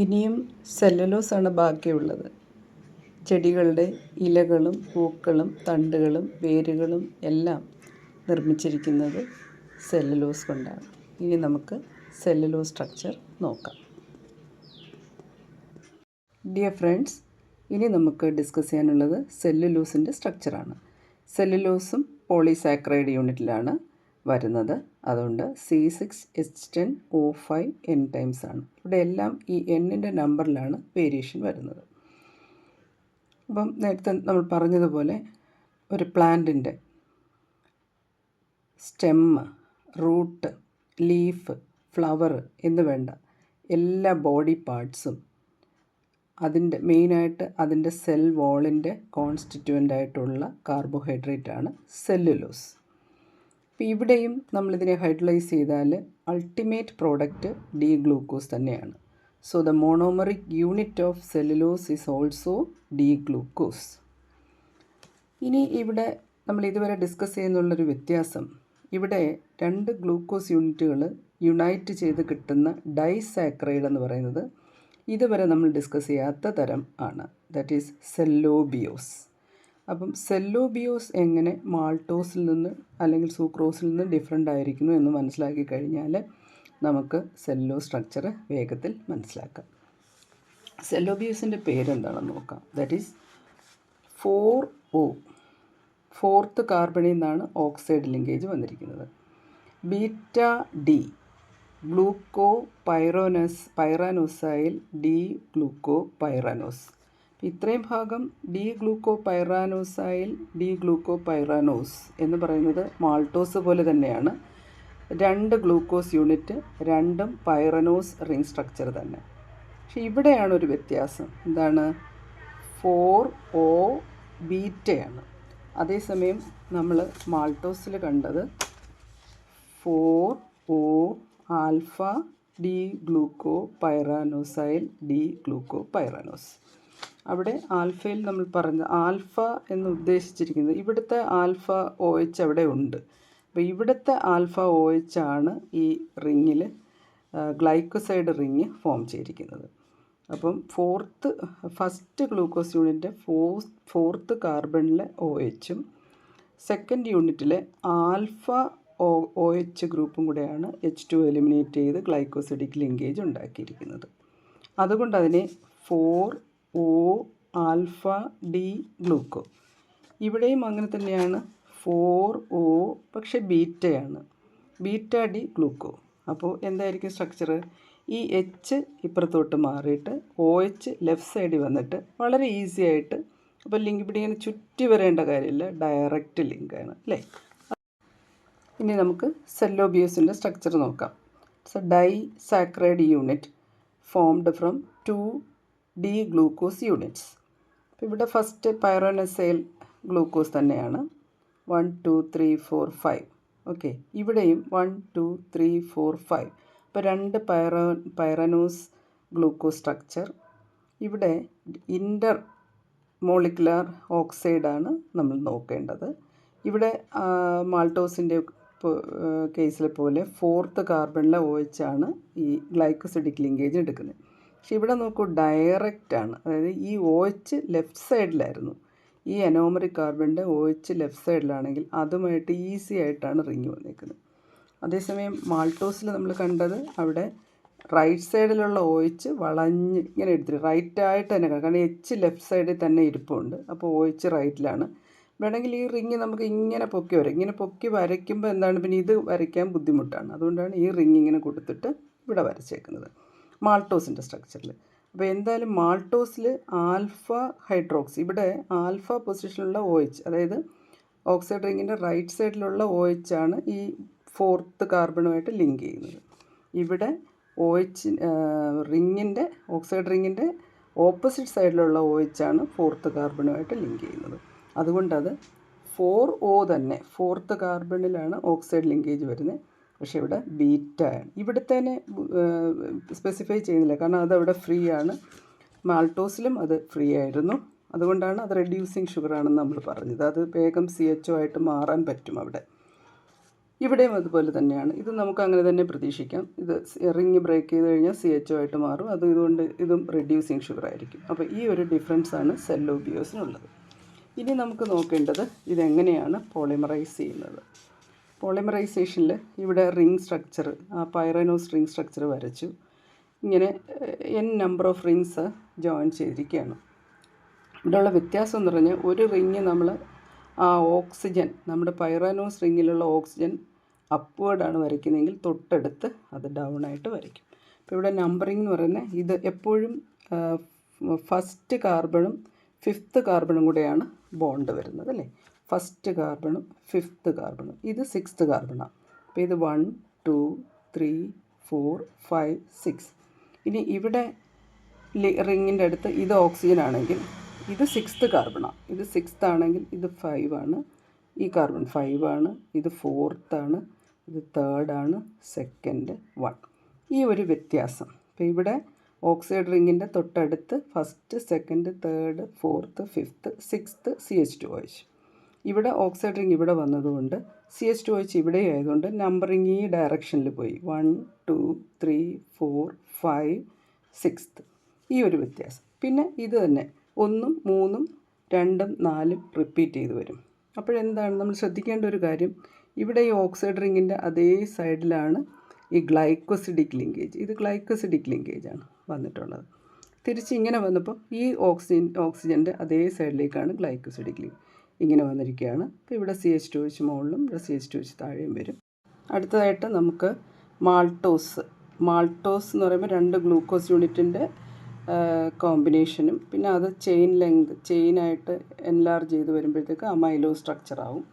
ഇനിയും സെല്ലുലോസാണ് ബാക്കിയുള്ളത്. ചെടികളുടെ ഇലകളും പൂക്കളും തണ്ടുകളും വേരുകളും എല്ലാം നിർമ്മിച്ചിരിക്കുന്നത് സെല്ലുലോസ് കൊണ്ടാണ്. ഇനി നമുക്ക് സെല്ലുലോസ് സ്ട്രക്ചർ നോക്കാം. ഡിയർ ഫ്രണ്ട്സ്, ഇനി നമുക്ക് ഡിസ്കസ് ചെയ്യാനുള്ളത് സെല്ലുലോസിൻ്റെ സ്ട്രക്ചറാണ്. സെല്ലുലോസും പോളിസാക്കറൈഡ് യൂണിറ്റിലാണ് വരുന്നത്. അതുകൊണ്ട് C6H10O5 N ടൈംസ് ആണ്. ഇവിടെ എല്ലാം ഈ എന്നിൻ്റെ നമ്പറിലാണ് വേരിയേഷൻ വരുന്നത്. അപ്പം നേരത്തെ നമ്മൾ പറഞ്ഞതുപോലെ ഒരു പ്ലാന്റിൻ്റെ സ്റ്റെമ്മ്, റൂട്ട്, ലീഫ്, ഫ്ലവർ എന്ന് വേണ്ട എല്ലാ ബോഡി പാർട്സും അതിൻ്റെ മെയിനായിട്ട് അതിൻ്റെ സെൽ വാളിൻ്റെ കോൺസ്റ്റിറ്റ്യുവൻ്റായിട്ടുള്ള കാർബോഹൈഡ്രേറ്റാണ് സെല്ലുലോസ്. അപ്പോൾ ഇവിടെയും നമ്മളിതിനെ ഹൈഡ്രലൈസ് ചെയ്താൽ അൾട്ടിമേറ്റ് പ്രോഡക്റ്റ് ഡി ഗ്ലൂക്കോസ് തന്നെയാണ്. So the monomeric unit of cellulose is also D glucose. ഇനി ഇവിടെ നമ്മൾ ഇതുവരെ ഡിസ്കസ് ചെയ്യുന്നുള്ളൊരു വ്യത്യാസം, ഇവിടെ രണ്ട് ഗ്ലൂക്കോസ് യൂണിറ്റുകൾ യുണൈറ്റ് ചെയ്ത് കിട്ടുന്ന ഡൈസാക്കറൈഡ് എന്ന് പറയുന്നത് ഇതുവരെ നമ്മൾ ഡിസ്കസ് ചെയ്യാത്ത തരം ആണ്. That is cellobiose. അപ്പം സെല്ലോബിയോസ് എങ്ങനെ മാൾട്ടോസിൽ നിന്ന് അല്ലെങ്കിൽ സൂക്രോസിൽ നിന്ന് ഡിഫറെൻ്റ് ആയിരിക്കുന്നു എന്ന് മനസ്സിലാക്കി കഴിഞ്ഞാൽ നമുക്ക് സെല്ലുലോസ് സ്ട്രക്ചർ വേഗത്തിൽ മനസ്സിലാക്കാം. സെല്ലോബിയോസിൻ്റെ പേരെന്താണെന്ന് നോക്കാം. ദാറ്റ് ഈസ് 4O, ഫോർത്ത് കാർബണിൽ നിന്നാണ് ഓക്സൈഡ് ലിങ്കേജ് വന്നിരിക്കുന്നത്. Beta D glucopyranosyl D glucopyranose. ഇത്രയും ഭാഗം D glucopyranosyl D glucopyranose എന്ന് പറയുന്നത് മാൾട്ടോസ് പോലെ തന്നെയാണ്. രണ്ട് ഗ്ലൂക്കോസ് യൂണിറ്റ്, രണ്ടും പൈറനോസ് റിംഗ് സ്ട്രക്ചർ തന്നെ. പക്ഷെ ഇവിടെയാണ് ഒരു വ്യത്യാസം. എന്താണ്? 4O ബീറ്റയാണ്. അതേസമയം നമ്മൾ മാൾട്ടോസിൽ കണ്ടത് 4O alpha D glucopyranosyl D glucopyranose. അവിടെ ആൽഫയിൽ നമ്മൾ പറഞ്ഞ ആൽഫ എന്ന് ഉദ്ദേശിച്ചിരിക്കുന്നത് ഇവിടുത്തെ ആൽഫ OH അവിടെ ഉണ്ട്. അപ്പോൾ ഇവിടുത്തെ ആൽഫ OH ആണ് ഈ റിങ്ങിൽ ഗ്ലൈക്കോസൈഡ് റിങ് ഫോം ചെയ്തിരിക്കുന്നത്. അപ്പം ഫസ്റ്റ് ഗ്ലൂക്കോസ് യൂണിറ്റ് ഫോർത്ത് കാർബണിലെ OHഉം സെക്കൻഡ് യൂണിറ്റിലെ ആൽഫ OH ഗ്രൂപ്പും കൂടെയാണ് H2 എലിമിനേറ്റ് ചെയ്ത് ഗ്ലൈക്കോസിഡിക് ലിങ്കേജ് ഉണ്ടാക്കിയിരിക്കുന്നത്. അതുകൊണ്ട് അതിനെ 4O ആൽഫ ഡി ഗ്ലൂക്കോ. ഇവിടെയും അങ്ങനെ തന്നെയാണ്, 4O പക്ഷേ ബീറ്റയാണ്, ബീറ്റ ഡി ഗ്ലൂക്കോ. അപ്പോൾ എന്തായിരിക്കും സ്ട്രക്ചർ? ഈ H ഇപ്പുറത്തോട്ട് മാറിയിട്ട് OH ലെഫ്റ്റ് സൈഡിൽ വന്നിട്ട് വളരെ ഈസി ആയിട്ട്, അപ്പോൾ ലിങ്ക് ഇവിടെ ഇങ്ങനെ ചുറ്റി വരേണ്ട കാര്യമില്ല, ഡയറക്റ്റ് ലിങ്കാണ് അല്ലേ. ഇനി നമുക്ക് സെല്ലോബിയോസിൻ്റെ സ്ട്രക്ചർ നോക്കാം. It's A disaccharide unit formed from 2 D glucose units. അപ്പോൾ ഇവിടെ ഫസ്റ്റ് പൈറാനോസൈൽ ഗ്ലൂക്കോസ് തന്നെയാണ്. 1 2 3 4 5. ഓക്കെ, ഇവിടെയും 1 2 3 4 5. അപ്പോൾ രണ്ട് പൈറാനോസ് ഗ്ലൂക്കോസ് സ്ട്രക്ചർ. ഇവിടെ ഇൻ്റർ മോളിക്കുലാർ ഓക്സൈഡാണ് നമ്മൾ നോക്കേണ്ടത്. ഇവിടെ മാൾട്ടോസിൻ്റെ കേസിലെ പോലെ ഫോർത്ത് കാർബണിലെ OH ആണ് ഈ ഗ്ലൈക്കോസിഡിക് ലിങ്കേജ് എടുക്കുന്നത്. പക്ഷെ ഇവിടെ നോക്കൂ, ഡയറക്റ്റാണ്. അതായത് ഈ OH ലെഫ്റ്റ് സൈഡിലായിരുന്നു, ഈ അനോമറിക് കാർബണിൻ്റെ OH ലെഫ്റ്റ് സൈഡിലാണെങ്കിൽ അതുമായിട്ട് ഈസി ആയിട്ടാണ് റിങ് വന്നിരിക്കുന്നത്. അതേസമയം മാൾട്ടോസിൽ നമ്മൾ കണ്ടത് അവിടെ റൈറ്റ് സൈഡിലുള്ള OH വളഞ്ഞ് ഇങ്ങനെ എടുത്തിട്ട് റൈറ്റായിട്ട് തന്നെ, കാരണം H ലെഫ്റ്റ് സൈഡിൽ തന്നെ ഇരിപ്പുണ്ട്. അപ്പോൾ OH റൈറ്റിലാണ്. വേണമെങ്കിൽ ഈ റിങ് നമുക്ക് ഇങ്ങനെ പൊക്കി വരാം. ഇങ്ങനെ പൊക്കി വരയ്ക്കുമ്പോൾ എന്താണ്, പിന്നെ ഇത് വരയ്ക്കാൻ ബുദ്ധിമുട്ടാണ്. അതുകൊണ്ടാണ് ഈ റിങ് ഇങ്ങനെ കൊടുത്തിട്ട് ഇവിടെ വരച്ചേക്കുന്നത് മാൾട്ടോസിൻ്റെ സ്ട്രക്ചറിൽ. അപ്പോൾ എന്തായാലും മാൾട്ടോസിൽ ആൽഫ ഹൈഡ്രോക്സി, ഇവിടെ ആൽഫ പൊസിഷനിലുള്ള OH, അതായത് ഓക്സൈഡ് റിങ്ങിൻ്റെ റൈറ്റ് സൈഡിലുള്ള OH ആണ് ഈ ഫോർത്ത് കാർബണുമായിട്ട് ലിങ്ക് ചെയ്യുന്നത്. ഇവിടെ OH റിങ്ങിൻ്റെ ഓക്സൈഡ് റിങ്ങിൻ്റെ ഓപ്പോസിറ്റ് സൈഡിലുള്ള OH ആണ് ഫോർത്ത് കാർബണുമായിട്ട് ലിങ്ക് ചെയ്യുന്നത്. അതുകൊണ്ടത് 4O തന്നെ, ഫോർത്ത് കാർബണിലാണ് ഓക്സൈഡ് ലിങ്കേജ് വരുന്നത്. പക്ഷേ ഇവിടെ ബീറ്റ ആണ്. ഇവിടുത്തേനെ സ്പെസിഫൈ ചെയ്യുന്നില്ല, കാരണം അതവിടെ ഫ്രീ ആണ്. മാൾട്ടോസിലും അത് ഫ്രീ ആയിരുന്നു. അതുകൊണ്ടാണ് അത് റെഡ്യൂസിങ് ഷുഗറാണെന്ന് നമ്മൾ പറഞ്ഞത്. അത് വേഗം CHO ആയിട്ട് മാറാൻ പറ്റും അവിടെ. ഇവിടെയും അതുപോലെ തന്നെയാണ്. ഇത് നമുക്ക് അങ്ങനെ തന്നെ പ്രതീക്ഷിക്കാം. ഇത് റിങ് ബ്രേക്ക് ചെയ്ത് കഴിഞ്ഞാൽ CHO ആയിട്ട് മാറും. ഇതുകൊണ്ട് ഇതും റെഡ്യൂസിങ് ഷുഗർ ആയിരിക്കും. അപ്പോൾ ഈ ഒരു ഡിഫറൻസാണ് സെല്ലോബിയോസിനുള്ളത്. ഇനി നമുക്ക് നോക്കേണ്ടത് ഇതെങ്ങനെയാണ് പോളിമറൈസ് ചെയ്യുന്നത്. പോളിമറൈസേഷനിൽ ഇവിടെ റിംഗ് സ്ട്രക്ചർ, പൈറാനോസ് റിംഗ് സ്ട്രക്ചർ വരച്ചു. ഇങ്ങനെ n number of rings join ചെയ്തിരിക്കുകയാണ്. ഇവിടെയുള്ള വ്യത്യാസം എന്ന് പറഞ്ഞാൽ ഒരു റിങ് നമ്മൾ ഓക്സിജൻ, നമ്മുടെ പൈറാനോസ് റിങ്ങിലുള്ള ഓക്സിജൻ അപ്വേർഡാണ് വരയ്ക്കുന്നതെങ്കിൽ തൊട്ടടുത്ത് അത് ഡൗൺ ആയിട്ട് വരയ്ക്കും. അപ്പോൾ ഇവിടെ നമ്പറിംഗ് എന്ന് പറയുന്നത് ഇത് എപ്പോഴും ഫസ്റ്റ് കാർബണും 5th കാർബണും കൂടെയാണ് ബോണ്ട് വരുന്നത് അല്ലേ. ഫസ്റ്റ് കാർബണും 5th കാർബണും, ഇത് 6th കാർബണാണ്. അപ്പോൾ ഇത് 1 2 3 4 5 6. ഇനി ഇവിടെ റിങ്ങിൻ്റെ അടുത്ത് ഇത് ഓക്സിജൻ ആണെങ്കിൽ ഇത് 6th കാർബണാണ്. ഇത് 6th ആണെങ്കിൽ ഇത് 5 ആണ്. ഈ കാർബൺ 5 ആണ്. ഇത് 4th ആണ്. ഇത് 3rd ആണ്. 2nd 1. ഈ ഒരു വ്യത്യാസം. അപ്പോൾ ഇവിടെ ഓക്സൈഡ് റിങ്ങിൻ്റെ തൊട്ടടുത്ത് 1st 2nd 3rd 4th 5th 6th CH2OH. ഇവിടെ ഓക്സൈഡ് റിങ് ഇവിടെ വന്നതുകൊണ്ട് CH2OH ഇവിടെ ആയതുകൊണ്ട് നമ്പറിങ് ഈ ഡയറക്ഷനിൽ പോയി. 1 2 3 4 5 6th. ഈ ഒരു വ്യത്യാസം. പിന്നെ ഇത് തന്നെ 1 3 2 4 റിപ്പീറ്റ് ചെയ്ത് വരും. അപ്പോഴെന്താണ് നമ്മൾ ശ്രദ്ധിക്കേണ്ട ഒരു കാര്യം, ഇവിടെ ഈ ഓക്സൈഡ് റിങ്ങിൻ്റെ അതേ സൈഡിലാണ് ഈ ഗ്ലൈക്കോസിഡിക് ലിങ്കേജ്. ഇത് ഗ്ലൈക്കോസിഡിക് ലിങ്കേജാണ് വന്നിട്ടുള്ളത്. തിരിച്ച് ഇങ്ങനെ വന്നപ്പോൾ ഈ ഓക്സിജൻ്റെ അതേ സൈഡിലേക്കാണ് ഗ്ലൈക്കോസിഡിക് ലിങ്ക് ഇങ്ങനെ വന്നിരിക്കുകയാണ്. അപ്പോൾ ഇവിടെ CH2OH മുകളിലും ഇവിടെ CH2OH താഴെയും വരും. അടുത്തതായിട്ട് നമുക്ക് മാൾട്ടോസ് എന്ന് പറയുമ്പോൾ 2 ഗ്ലൂക്കോസ് യൂണിറ്റിൻ്റെ കോമ്പിനേഷനും പിന്നെ അത് ചെയിനായിട്ട് എൻലാർജ് ചെയ്ത് വരുമ്പോഴത്തേക്ക് അമൈലോ സ്ട്രക്ചർ ആവും.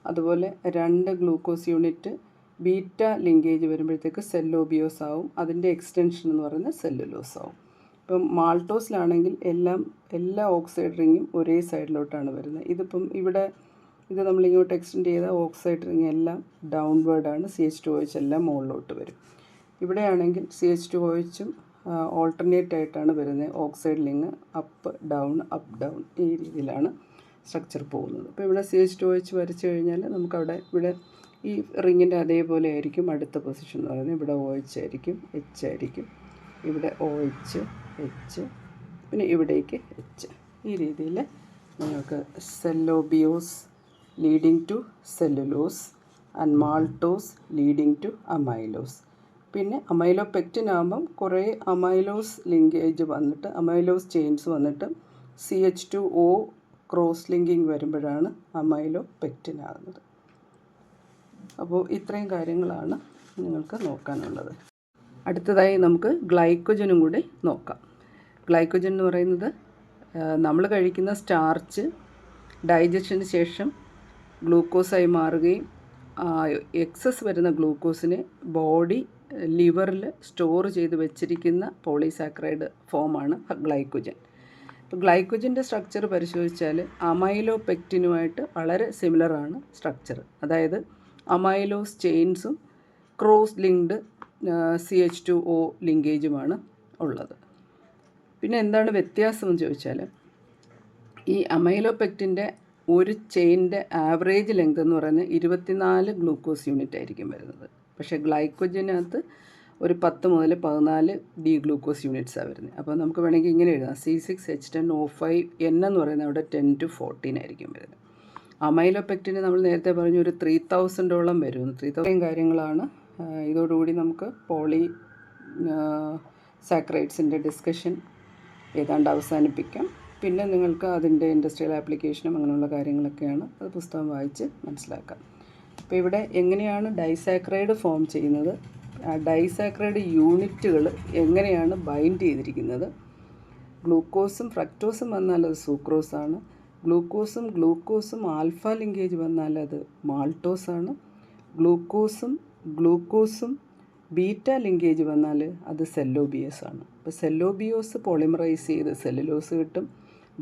അതുപോലെ 2 ഗ്ലൂക്കോസ് യൂണിറ്റ് ബീറ്റ ലിങ്കേജ് വരുമ്പോഴത്തേക്ക് സെല്ലോബിയോസ് ആവും. അതിൻ്റെ എക്സ്റ്റൻഷൻ എന്ന് പറയുന്നത് സെല്ലുലോസ് ആവും. ഇപ്പം മാൾട്ടോസിലാണെങ്കിൽ എല്ലാ ഓക്സൈഡ് റിങ്ങും ഒരേ സൈഡിലോട്ടാണ് വരുന്നത്. ഇതിപ്പം ഇവിടെ ഇത് നമ്മളിങ്ങോട്ട് എക്സ്റ്റെൻഡ് ചെയ്ത ഓക്സൈഡ് റിങ് എല്ലാം ഡൗൺവേർഡാണ്. CH2OH എല്ലാം മുകളിലോട്ട് വരും. ഇവിടെയാണെങ്കിൽ CH2OHും ഓൾട്ടർനേറ്റ് ആയിട്ടാണ് വരുന്നത്. ഓക്സൈഡ് ലിങ്ക് അപ്പ് ഡൗൺ ഈ രീതിയിലാണ് സ്ട്രക്ചർ പോകുന്നത്. അപ്പോൾ ഇവിടെ CH2OH വരച്ചു കഴിഞ്ഞാൽ നമുക്കവിടെ ഇവിടെ ഈ റിങ്ങിൻ്റെ അതേപോലെ ആയിരിക്കും അടുത്ത പൊസിഷൻ എന്ന് പറയുന്നത്. ഇവിടെ OH ആയിരിക്കും, H ആയിരിക്കും, ഇവിടെ OH H, പിന്നെ ഇവിടേക്ക് H. ഈ രീതിയിൽ നിങ്ങൾക്ക് cellobiose leading to cellulose and maltose leading to amylose. പിന്നെ അമൈലോപെക്റ്റിൻ ആകുമ്പം കുറേ അമൈലോസ് ലിങ്കേജ് വന്നിട്ട് അമൈലോസ് ചെയിൻസ് വന്നിട്ട് CH2O ക്രോസ് ലിങ്കിങ് വരുമ്പോഴാണ് അമൈലോപെക്റ്റിൻ ആകുന്നത്. അപ്പോൾ ഇത്രയും കാര്യങ്ങളാണ് നിങ്ങൾക്ക് നോക്കാനുള്ളത്. അടുത്തതായി നമുക്ക് ഗ്ലൈക്കോജനും കൂടി നോക്കാം. ഗ്ലൈക്കോജൻ എന്ന് പറയുന്നത് നമ്മൾ കഴിക്കുന്ന സ്റ്റാർച്ച് ഡൈജഷന് ശേഷം ഗ്ലൂക്കോസായി മാറുകയും എക്സസ് വരുന്ന ഗ്ലൂക്കോസിനെ ബോഡി ലിവറിൽ സ്റ്റോർ ചെയ്ത് വെച്ചിരിക്കുന്ന പോളിസാക്കറൈഡ് ഫോമാണ് ഗ്ലൈക്കോജൻ. ഇപ്പോൾ ഗ്ലൈക്കോജൻ്റെ സ്ട്രക്ചർ പരിശോധിച്ചാൽ അമൈലോപെക്റ്റിനുമായിട്ട് വളരെ സിമിലറാണ് സ്ട്രക്ചർ. അതായത് അമൈലോസ് ചെയിൻസും ക്രോസ് ലിങ്ക്ഡ് CH2O ലിങ്കേജുമാണ് ഉള്ളത്. പിന്നെ എന്താണ് വ്യത്യാസം എന്ന് ചോദിച്ചാൽ ഈ അമൈലോപെക്റ്റിൻ്റെ ഒരു ചെയിൻ്റെ ആവറേജ് ലെങ്ത് എന്ന് പറയുന്നത് 24 ഗ്ലൂക്കോസ് യൂണിറ്റ് ആയിരിക്കും വരുന്നത്. പക്ഷേ ഗ്ലൈക്കോജനകത്ത് ഒരു 10 മുതൽ 14 ഡി ഗ്ലൂക്കോസ് യൂണിറ്റ്സാണ് വരുന്നത്. അപ്പോൾ നമുക്ക് വേണമെങ്കിൽ ഇങ്ങനെ എഴുതാം, C6H10O5 N എന്ന് പറയുന്നത് അവിടെ 10 to 14 ആയിരിക്കും വരുന്നത്. അമൈലോപെക്റ്റിന് നമ്മൾ നേരത്തെ പറഞ്ഞു ഒരു 3000ഓളം വരും. 3000 കാര്യങ്ങളാണ്. ഇതോടുകൂടി നമുക്ക് പോളി സാക്കറൈഡ്സിൻ്റെ ഡിസ്കഷൻ ഏതാണ്ട് അവസാനിപ്പിക്കാം. പിന്നെ നിങ്ങൾക്ക് അതിൻ്റെ ഇൻഡസ്ട്രിയൽ ആപ്ലിക്കേഷനും അങ്ങനെയുള്ള കാര്യങ്ങളൊക്കെയാണ്, അത് പുസ്തകം വായിച്ച് മനസ്സിലാക്കാം. അപ്പോൾ ഇവിടെ എങ്ങനെയാണ് ഡൈസാക്കറൈഡ് ഫോം ചെയ്യുന്നത്, ഡൈസാക്കറൈഡ് യൂണിറ്റുകൾ എങ്ങനെയാണ് ബൈൻഡ് ചെയ്തിരിക്കുന്നത്. ഗ്ലൂക്കോസും ഫ്രക്ടോസും വന്നാൽ അത് സൂക്രോസാണ്. ഗ്ലൂക്കോസും ആൽഫ ലിങ്കേജ് വന്നാൽ അത് മാൾട്ടോസാണ്. ഗ്ലൂക്കോസും ബീറ്റ ലിങ്കേജ് വന്നാൽ അത് സെല്ലോബിയോസ് ആണ്. അപ്പോൾ സെല്ലോബിയോസ് പോളിമറൈസ് ചെയ്ത് സെല്ലുലോസ് കിട്ടും.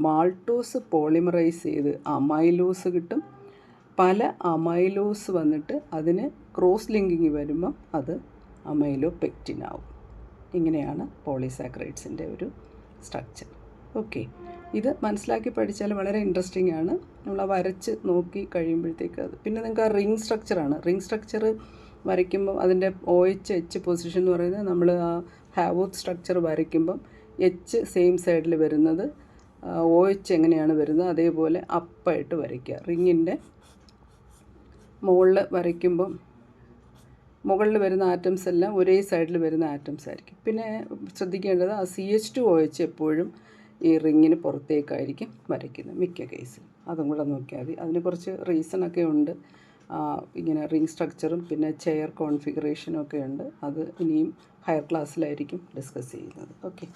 മാൾട്ടോസ് പോളിമറൈസ് ചെയ്ത് അമൈലോസ് കിട്ടും. പല അമൈലോസ് വന്നിട്ട് അതിന് ക്രോസ് ലിങ്കിങ് വരുമ്പം അത് അമൈലോപെക്റ്റിൻ ആവും. ഇങ്ങനെയാണ് പോളിസാക്കറൈഡ്സിൻ്റെ ഒരു സ്ട്രക്ചർ. ഓക്കെ, ഇത് മനസ്സിലാക്കി പഠിച്ചാൽ വളരെ ഇൻട്രസ്റ്റിംഗ് ആണ്. നമ്മൾ ആ വരച്ച് നോക്കി കഴിയുമ്പോഴത്തേക്ക് അത് പിന്നെ നിങ്ങൾക്ക് ആ റിംഗ് സ്ട്രക്ചറാണ്. റിംഗ് സ്ട്രക്ചർ വരയ്ക്കുമ്പം അതിൻ്റെ OH പൊസിഷൻ എന്ന് പറയുന്നത് നമ്മൾ ആ ഹാവൂത്ത് സ്ട്രക്ചർ വരയ്ക്കുമ്പം H സെയിം സൈഡിൽ വരുന്നത് OH എങ്ങനെയാണ് വരുന്നത് അതേപോലെ അപ്പായിട്ട് വരയ്ക്കുക. റിങ്ങിൻ്റെ മുകളിൽ വരയ്ക്കുമ്പം മുകളിൽ വരുന്ന ആറ്റംസ് എല്ലാം ഒരേ സൈഡിൽ വരുന്ന ആറ്റംസ് ആയിരിക്കും. പിന്നെ ശ്രദ്ധിക്കേണ്ടത് ആ CH2OH എപ്പോഴും ഈ റിങ്ങിന് പുറത്തേക്കായിരിക്കും വരയ്ക്കുന്നത് മിക്ക കേസിൽ. അതും കൂടെ നോക്കിയാൽ മതി. അതിന് കുറച്ച് റീസണൊക്കെ ഉണ്ട്. ഇങ്ങനെ റിംഗ് സ്ട്രക്ചറും പിന്നെ ചെയർ കോൺഫിഗറേഷനും ഒക്കെ ഉണ്ട്. അത് ഇനിയും ഹയർ ക്ലാസ്സിലായിരിക്കും ഡിസ്കസ് ചെയ്യുന്നത്. ഓക്കെ.